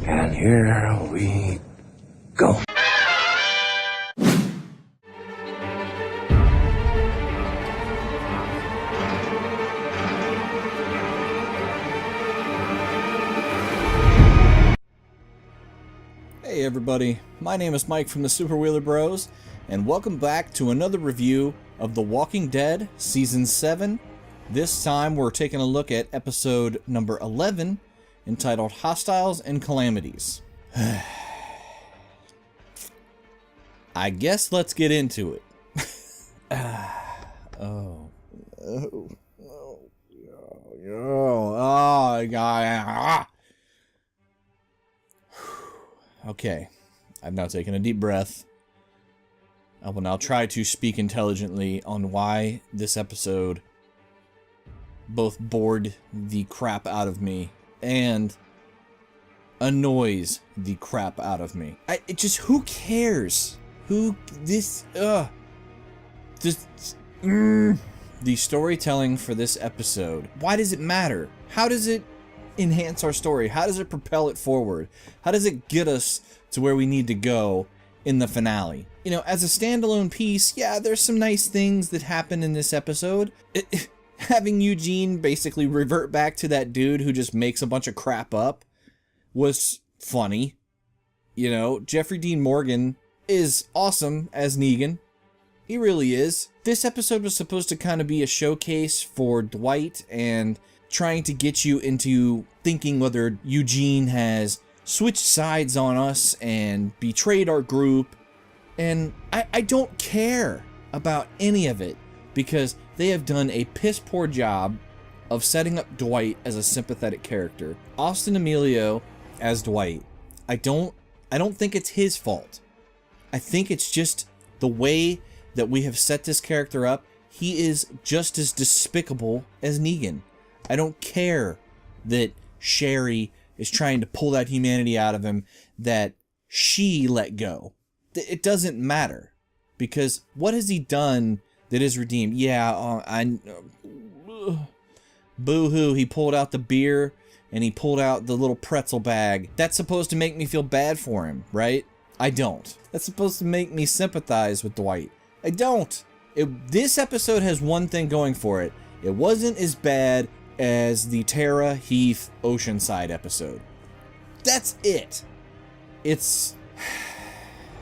And here we go. Hey everybody, my name is Mike from the Super Wheeler Bros, and welcome back to another review of The Walking Dead Season 7. This time we're taking a look at episode number 11, entitled Hostiles and Calamities. I guess let's get into it. Okay, I've now taken a deep breath. I will now try to speak intelligently on why this episode both bored the crap out of me and annoys the crap out of me. Who cares? The storytelling for this episode. Why does it matter? How does it enhance our story? How does it propel it forward? How does it get us to where we need to go in the finale? You know, as a standalone piece, yeah, there's some nice things that happen in this episode. Having Eugene basically revert back to that dude who just makes a bunch of crap up was funny. You know, Jeffrey Dean Morgan is awesome as Negan. He really is. This episode was supposed to kind of be a showcase for Dwight and trying to get you into thinking whether Eugene has switched sides on us and betrayed our group. And I don't care about any of it because they have done a piss poor job of setting up Dwight as a sympathetic character. Austin Emilio as Dwight, I don't think it's his fault. I think it's just the way that we have set this character up. He is just as despicable as Negan. I don't care that Sherry is trying to pull that humanity out of him that she let go. It doesn't matter. Because what has he done that is redeemed? Yeah, boo-hoo, he pulled out the beer and he pulled out the little pretzel bag. That's supposed to make me feel bad for him, right? I don't. That's supposed to make me sympathize with Dwight. I don't. This episode has one thing going for it. It wasn't as bad as the Tara Heath Oceanside episode. That's it. It's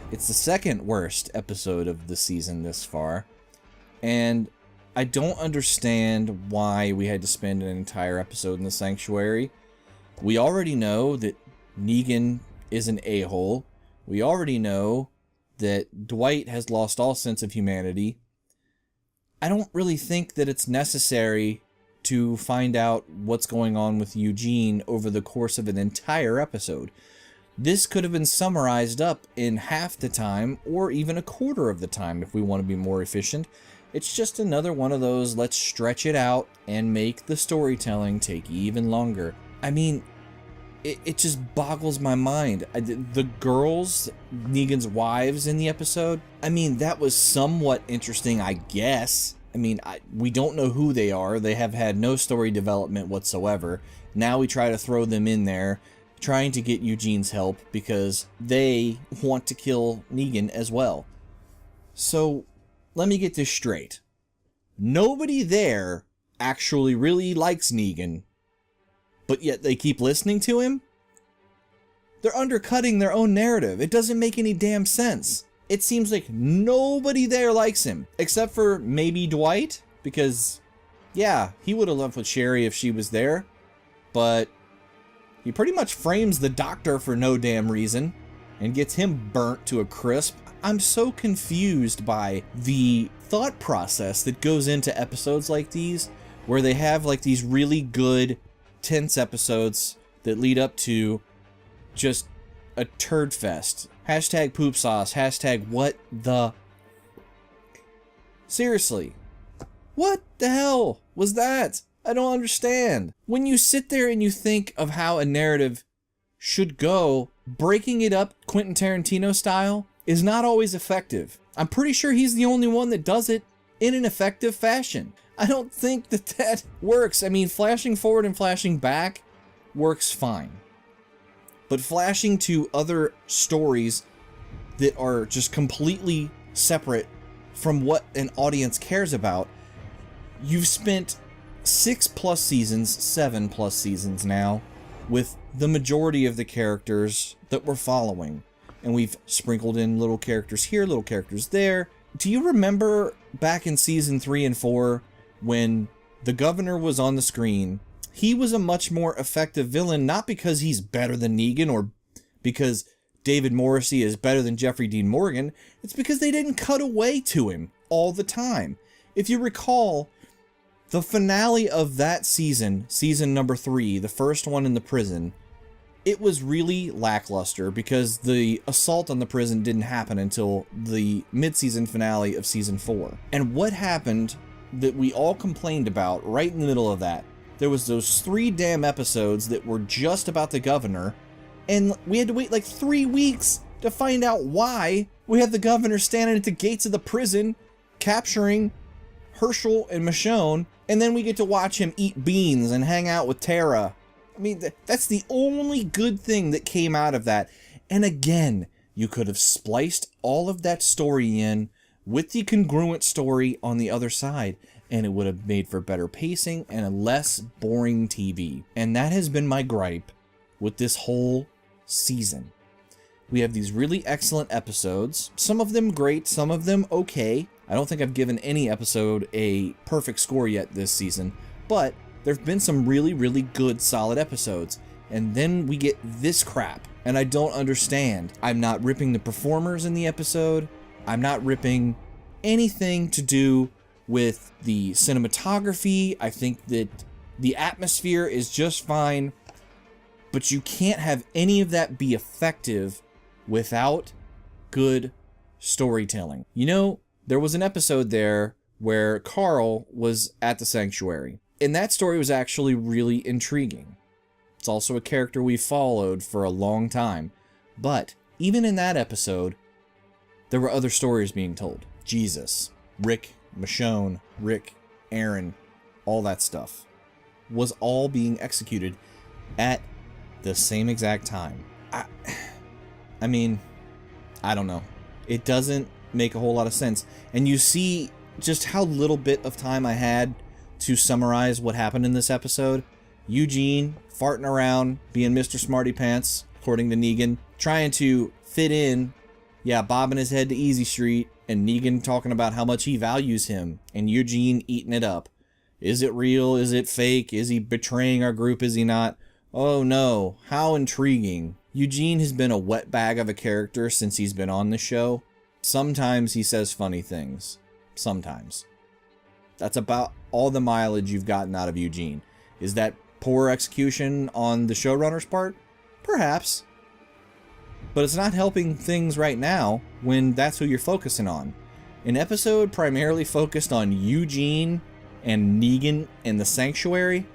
the second worst episode of the season this far, and I don't understand why we had to spend an entire episode in the sanctuary. We already know that Negan is an a-hole. We already know that Dwight has lost all sense of humanity. I don't really think that it's necessary to find out what's going on with Eugene over the course of an entire episode. This could have been summarized up in half the time or even a quarter of the time if we want to be more efficient. It's just another one of those let's stretch it out and make the storytelling take even longer. I mean, it just boggles my mind. The girls, Negan's wives in the episode, I mean, that was somewhat interesting, I guess. I mean, we don't know who they are. They have had no story development whatsoever. Now we try to throw them in there, trying to get Eugene's help because they want to kill Negan as well. So, let me get this straight. Nobody there actually really likes Negan, but yet they keep listening to him? They're undercutting their own narrative. It doesn't make any damn sense. It seems like nobody there likes him, except for maybe Dwight, because, yeah, he would have left with Sherry if she was there, but he pretty much frames the doctor for no damn reason and gets him burnt to a crisp. I'm so confused by the thought process that goes into episodes like these, where they have like these really good, tense episodes that lead up to just a turd fest. Hashtag poop sauce. Hashtag what the... Seriously. What the hell was that? I don't understand. When you sit there and you think of how a narrative should go, breaking it up Quentin Tarantino style is not always effective. I'm pretty sure he's the only one that does it in an effective fashion. I don't think that works. I mean, flashing forward and flashing back works fine. but flashing to other stories that are just completely separate from what an audience cares about. You've spent 6+ seasons, 7+ seasons now, with the majority of the characters that we're following. And we've sprinkled in little characters here, little characters there. Do you remember back in season 3 and 4 when the governor was on the screen? He was a much more effective villain, not because he's better than Negan or because David Morrissey is better than Jeffrey Dean Morgan. It's because they didn't cut away to him all the time. If you recall, the finale of that season, season number 3, the first one in the prison, it was really lackluster because the assault on the prison didn't happen until the mid-season finale of season 4. And what happened that we all complained about right in the middle of that, there was those 3 damn episodes that were just about the governor, and we had to wait like 3 weeks to find out why we have the governor standing at the gates of the prison capturing Herschel and Michonne, and then we get to watch him eat beans and hang out with Tara. I mean, that's the only good thing that came out of that. And again, you could have spliced all of that story in with the congruent story on the other side, and it would have made for better pacing and a less boring TV. And that has been my gripe with this whole season. We have these really excellent episodes, some of them great, some of them okay. I don't think I've given any episode a perfect score yet this season, but there have been some really, really good, solid episodes. And then we get this crap, and I don't understand. I'm not ripping the performers in the episode. I'm not ripping anything to do with the cinematography. I think that the atmosphere is just fine, but you can't have any of that be effective without good storytelling. You know, there was an episode there where Carl was at the sanctuary, and that story was actually really intriguing. It's also a character we followed for a long time, but even in that episode, there were other stories being told. Jesus, Rick, Michonne, Rick, Aaron, all that stuff was all being executed at the same exact time. I mean, I don't know. It doesn't make a whole lot of sense. And you see just how little bit of time I had to summarize what happened in this episode. Eugene farting around, being Mr. Smarty Pants, according to Negan, trying to fit in, bobbing his head to Easy Street, and Negan talking about how much he values him, and Eugene eating it up. Is it real? Is it fake? Is he betraying our group? Is he not? Oh no, how intriguing. Eugene has been a wet bag of a character since he's been on the show. Sometimes he says funny things. Sometimes. That's about all the mileage you've gotten out of Eugene. Is that poor execution on the showrunner's part? Perhaps. But it's not helping things right now when that's who you're focusing on. An episode primarily focused on Eugene and Negan and the Sanctuary.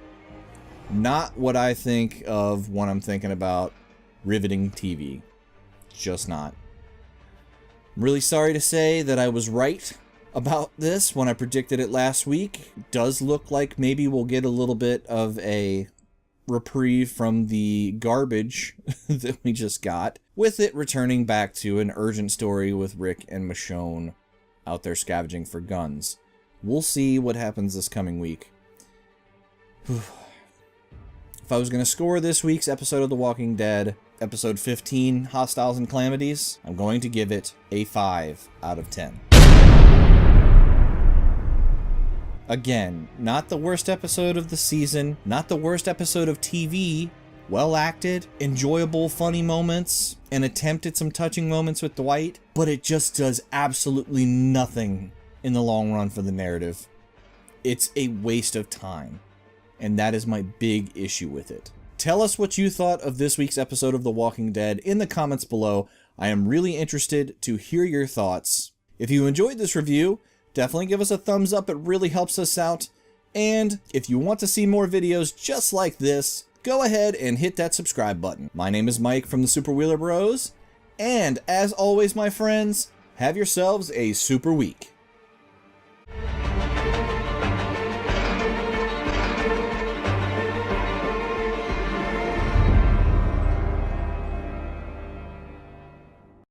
Not what I think of when I'm thinking about riveting TV. Just not. I'm really sorry to say that I was right about this when I predicted it last week. It does look like maybe we'll get a little bit of a reprieve from the garbage that we just got, with it returning back to an urgent story with Rick and Michonne out there scavenging for guns. We'll see what happens this coming week. If I was going to score this week's episode of The Walking Dead, episode 15, Hostiles and Calamities, I'm going to give it a 5 out of 10. Again, not the worst episode of the season, not the worst episode of TV, well acted, enjoyable, funny moments, an attempt at some touching moments with Dwight, but it just does absolutely nothing in the long run for the narrative. It's a waste of time, and that is my big issue with it. Tell us what you thought of this week's episode of The Walking Dead in the comments below. I am really interested to hear your thoughts. If you enjoyed this review, definitely give us a thumbs up. It really helps us out. And if you want to see more videos just like this, go ahead and hit that subscribe button. My name is Mike from the Super Wheeler Bros. And as always, my friends, have yourselves a super week.